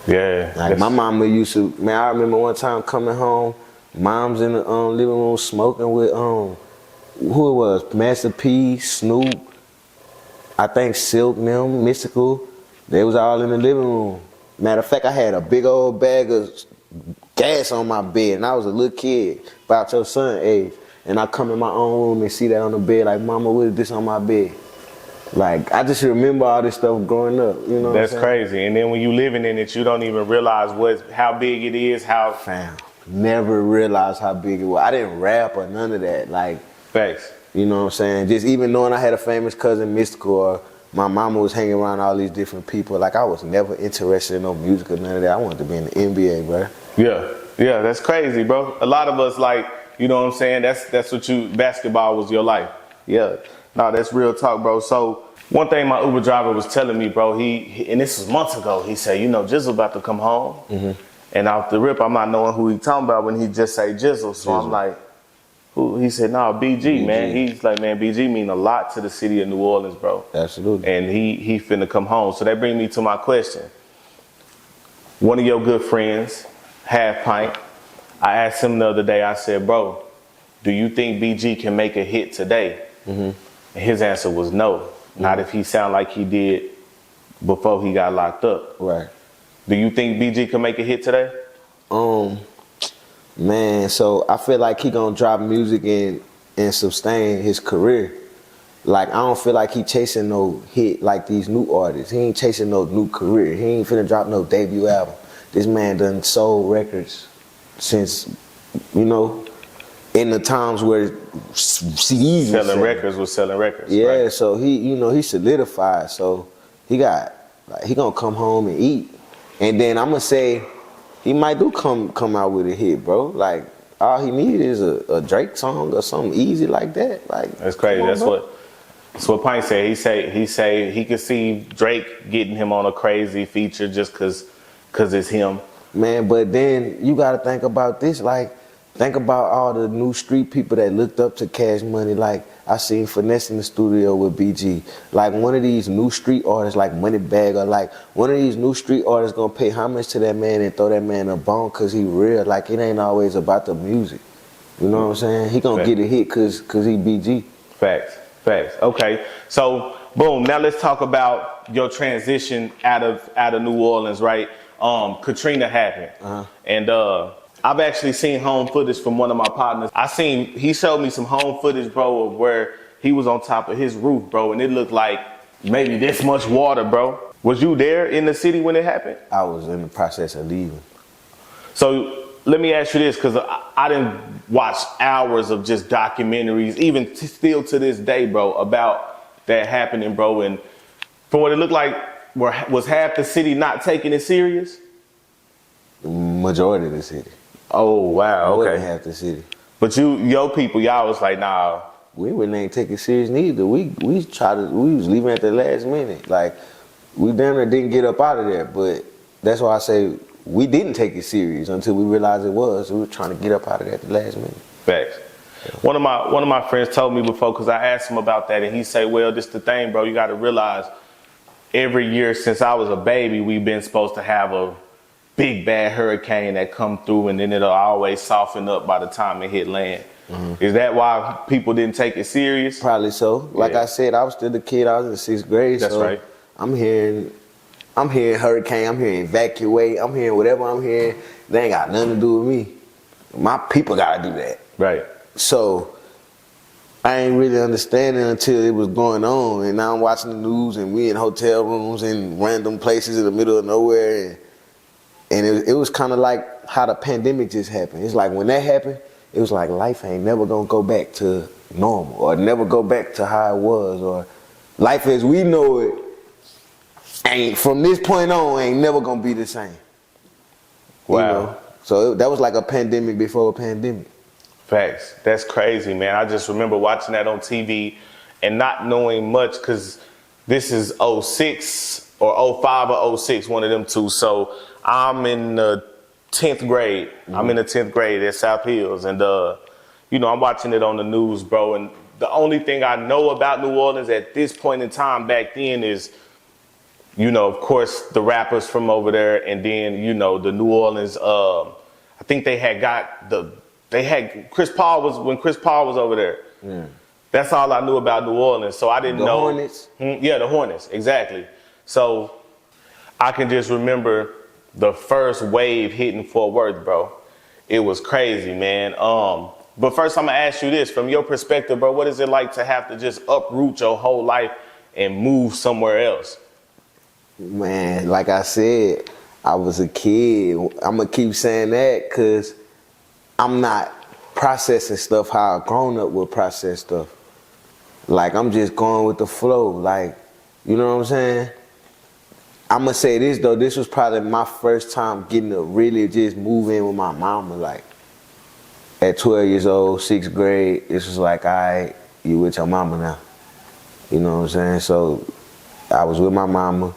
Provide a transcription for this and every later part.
Yeah. Like my mama used to, man, I remember one time coming home, mom's in the living room smoking with who it was, Master P, Snoop, I think Silk, them, Mystical. They was all in the living room. Matter of fact, I had a big old bag of gas on my bed, and I was a little kid, about your son age. And I come in my own room and see that on the bed, like, Mama, what is this on my bed? Like, I just remember all this stuff growing up, you know. That's crazy. And then when you living in it, you don't even realize how big it is, how. Fam, never realized how big it was. I didn't rap or none of that. Like, Facts. You know what I'm saying? Just even knowing I had a famous cousin, Mystical, or my mama was hanging around all these different people. Like, I was never interested in no music or none of that. I wanted to be in the NBA, bro. Yeah, that's crazy, bro. A lot of us, like, you know what I'm saying? That's what basketball was your life. Yeah. No, that's real talk, bro. So one thing my Uber driver was telling me, bro, he and this was months ago, he said, you know, Jizzle about to come home. Mm-hmm. And off the rip, I'm not knowing who he talking about when he just say Jizzle. So I'm like, who? He said, no, BG, man. He's like, man, BG mean a lot to the city of New Orleans, bro. Absolutely. And he finna come home. So that brings me to my question. One of your good friends, Half Pint, I asked him the other day, I said, bro, do you think BG can make a hit today? Mm-hmm. And his answer was no. Mm-hmm. Not if he sound like he did before he got locked up. Right. Do you think BG can make a hit today? Man, so I feel like he gonna drop music and sustain his career. Like, I don't feel like he chasing no hit like these new artists. He ain't chasing no new career. He ain't finna drop no debut album. This man done sold records since, you know, in the times where CDs selling records was selling records. Yeah, right? So he solidified. So he gonna come home and eat. And then I'm gonna say he might do come out with a hit, bro. Like, all he needs is a Drake song or something easy like that. Like, that's crazy. That's what Pint said. He say he could see Drake getting him on a crazy feature just cause it's him. Man, but then you gotta think about this. Like, think about all the new street people that looked up to Cash Money. Like, I seen Finesse in the studio with BG. Like, one of these new street artists, like Moneybagg, or like one of these new street artists gonna pay homage to that man and throw that man a bone cause he real. Like, it ain't always about the music. You know what I'm saying? He gonna get a hit cause he BG. Facts. Okay, so boom. Now let's talk about your transition out of New Orleans, right? Katrina happened, and I've actually seen home footage from one of my partners. He showed me some home footage, bro, of where he was on top of his roof, bro, and it looked like maybe this much water, bro. Was you there in the city when it happened? I was in the process of leaving. So let me ask you this, because I didn't watch hours of just documentaries, even still to this day, bro, about that happening, bro. And from what it looked like, was half the city not taking it serious? Majority of the city. Oh, wow, okay. More than half the city. But your people, y'all was like, nah. We ain't take it serious neither. We was leaving at the last minute. Like, we damn near didn't get up out of there. But that's why I say we didn't take it serious until we realized it was. We were trying to get up out of there at the last minute. Facts. One of my friends told me before, because I asked him about that, and he said, well, this the thing, bro. You got to realize every year since I was a baby, we've been supposed to have a big bad hurricane that come through, and then it'll always soften up by the time it hit land. Mm-hmm. Is that why people didn't take it serious? Probably so. Like I said, I was still a kid. I was in 6th grade. That's right. I'm hearing hurricane. I'm hearing evacuate. I'm hearing whatever I'm hearing. They ain't got nothing to do with me. My people gotta do that. Right. So I ain't really understanding until it was going on, and now I'm watching the news, and we in hotel rooms in random places in the middle of nowhere, and it was kind of like how the pandemic just happened. It's like when that happened, it was like life ain't never gonna go back to normal, or never go back to how it was, or life as we know it ain't, from this point on, ain't never gonna be the same. Wow. You know? So that was like a pandemic before a pandemic. Facts. That's crazy, man. I just remember watching that on TV and not knowing much, because this is 06 or 05 or 06, one of them two. So I'm in the 10th grade. Mm-hmm. I'm in the 10th grade at South Hills, and I'm watching it on the news, bro. And the only thing I know about New Orleans at this point in time back then is you know, of course, the rappers from over there, and then, you know, the New Orleans, I think they had Chris Paul when Chris Paul was over there. Yeah. That's all I knew about New Orleans. So I didn't know. The Hornets? Yeah, the Hornets, exactly. So I can just remember the first wave hitting Fort Worth, bro. It was crazy, man. But first I'm gonna ask you this, from your perspective, bro, what is it like to have to just uproot your whole life and move somewhere else? Man, like I said, I was a kid. I'm gonna keep saying that because I'm not processing stuff how a grown up would process stuff. Like, I'm just going with the flow. Like, you know what I'm saying? I'm gonna say this though, this was probably my first time getting to really just move in with my mama. Like, at 12 years old, 6th grade, this was like, all right, you with your mama now. You know what I'm saying? So I was with my mama.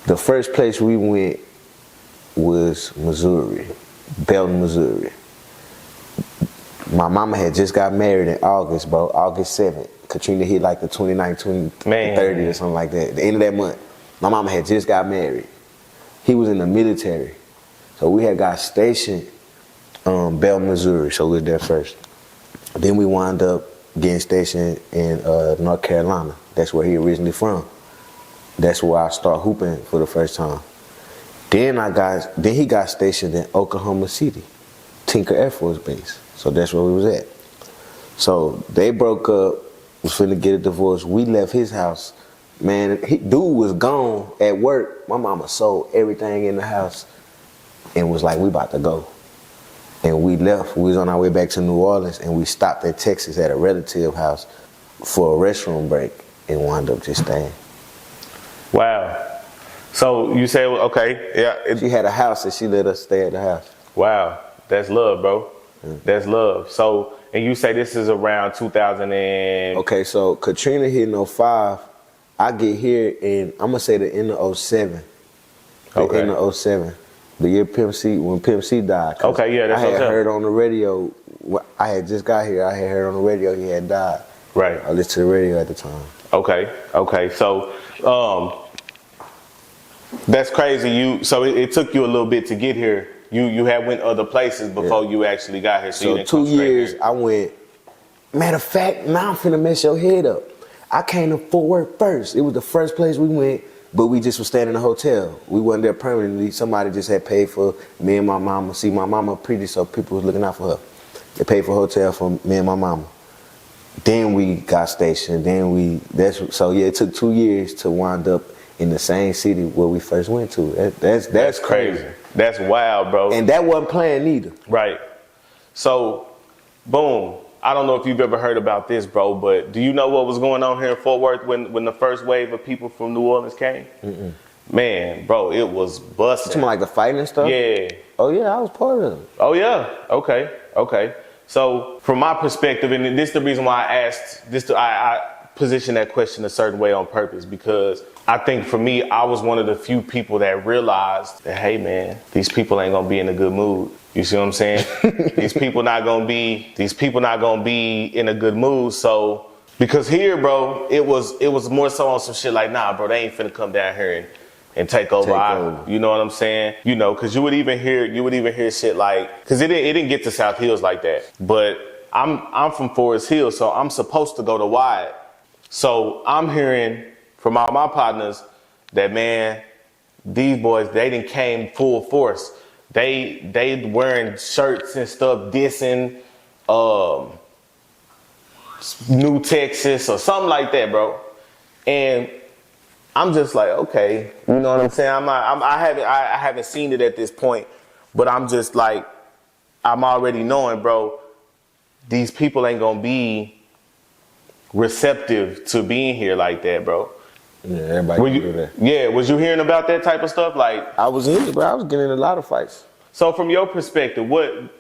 The first place we went was Missouri, Belton, Missouri. My mama had just got married in August, bro, August 7th. Katrina hit like the 29th, 30th or something like that, the end of that month. My mama had just got married. He was in the military. So we had got stationed Belton, Missouri, so we were there first. Then we wound up getting stationed in North Carolina. That's where he originally from. That's where I started hooping for the first time. Then he got stationed in Oklahoma City, Tinker Air Force Base. So that's where we was at. So they broke up, was finna get a divorce. We left his house. Man, dude was gone at work. My mama sold everything in the house and was like, we about to go. And we left. We was on our way back to New Orleans and we stopped in Texas at a relative house for a restroom break and wound up just staying. Wow. So you say, okay, yeah. She had a house and she let us stay at the house. Wow. That's love, bro. That's love. So, and you say this is around 2000 and... Okay, so Katrina hit in 05. I get here in, I'm going to say the end of 07. The end of 07. The year when Pimp C died. Okay, yeah, that's I had heard on the radio, I had just got here, I had heard on the radio he had died. Right. I listened to the radio at the time. Okay. So, that's crazy. So it took you a little bit to get here. You had went other places before you actually got here. So you didn't 2 years, here. I went, matter of fact, now I'm finna mess your head up. I came to Fort Worth first. It was the first place we went, but we just was staying in a hotel. We wasn't there permanently. Somebody just had paid for me and my mama. See, my mama pretty, so people was looking out for her. They paid for a hotel for me and my mama. Then we got stationed. So it took 2 years to wind up in the same city where we first went to. That's crazy. That's wild, bro. And that wasn't planned either. Right. So, boom. I don't know if you've ever heard about this, bro, but do you know what was going on here in Fort Worth when the first wave of people from New Orleans came? Mm-mm. Man, bro, it was busting. Something like the fighting and stuff? Yeah. Oh, yeah, I was part of it. Oh, yeah. Okay. So, from my perspective, and this is the reason why I asked this, I positioned that question a certain way on purpose, because I think for me, I was one of the few people that realized that, hey, man, these people ain't gonna be in a good mood. You see what I'm saying? These people not gonna be in a good mood. So, because here, bro, it was more so on some shit like, nah, bro, they ain't finna come down here and take over. You know what I'm saying? You know, cause you would even hear shit like, cause it didn't get to South Hills like that. But I'm from Forest Hill, so I'm supposed to go to Wyatt. So I'm hearing from all my partners that, man, these boys, they done came full force. They wearing shirts and stuff, dissing New Texas or something like that, bro. And I'm just like, okay, you know what I'm saying? I haven't seen it at this point, but I'm just like, I'm already knowing, bro, these people ain't gonna be receptive to being here like that, bro. Yeah, everybody can do that. Yeah, was you hearing about that type of stuff? Like, I was in it, bro. I was getting in a lot of fights. So from your perspective, what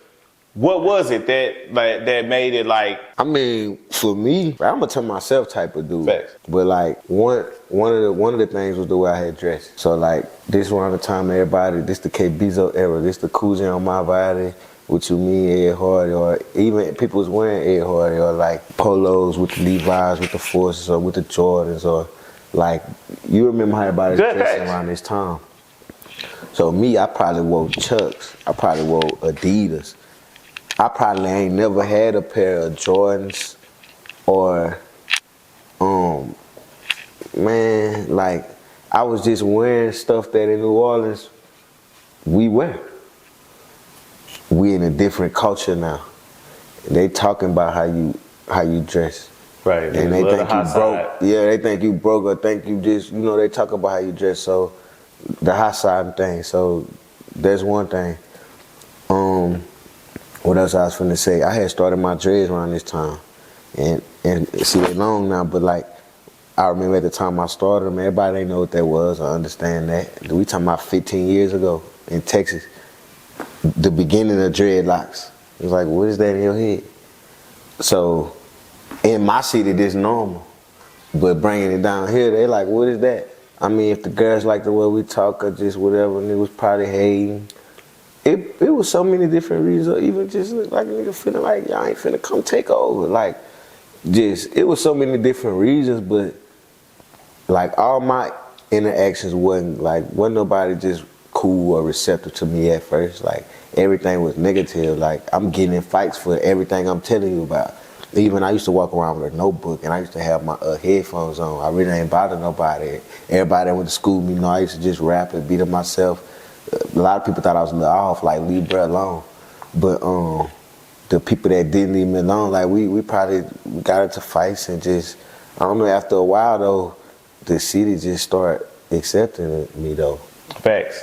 was it that made it like? I mean, for me, I'm a to myself type of dude. Facts. But like one of the things was the way I had dressed. So like this around the time everybody, this the K Bizzo era, this the Coogee on my body. What you mean, Ed Hardy, or even people was wearing Ed Hardy, or like polos with the Levi's, with the Forces, or with the Jordans, or Like, you remember how everybody was Good dressing catch. around this time. So me, I probably wore Chucks. I probably wore Adidas. I probably ain't never had a pair of Jordans or, man, like, I was just wearing stuff that in New Orleans we wear. We in a different culture now. They talking about how you dress. Right. And they Love the think you hot broke. side. Yeah, they think you broke or think you just, they talk about how you dress. So the hot side thing. So that's one thing. What else I was finna say? I had started my dreads around this time. And see, they long now, but like, I remember at the time I started them, everybody didn't know what that was. I understand that. We talking about 15 years ago in Texas. The beginning of dreadlocks. It was like, what is that in your head? So, in my city, this normal. But bringing it down here, they like, what is that? I mean, if the girls like the way we talk or just whatever, and it was probably hating. It was so many different reasons, or even just like a nigga feeling like, y'all ain't finna come take over. Like, just, it was so many different reasons, but like all my interactions wasn't nobody just cool or receptive to me at first. Like, everything was negative. Like, I'm getting in fights for everything I'm telling you about. Even I used to walk around with a notebook and I used to have my headphones on. I really ain't bother nobody. Everybody that went to school, I used to just rap and beat up myself. A lot of people thought I was a little off, like, leave bro alone. But the people that didn't leave me alone, like, we probably got into fights and just, I don't know, after a while though, the city just started accepting me though. Facts.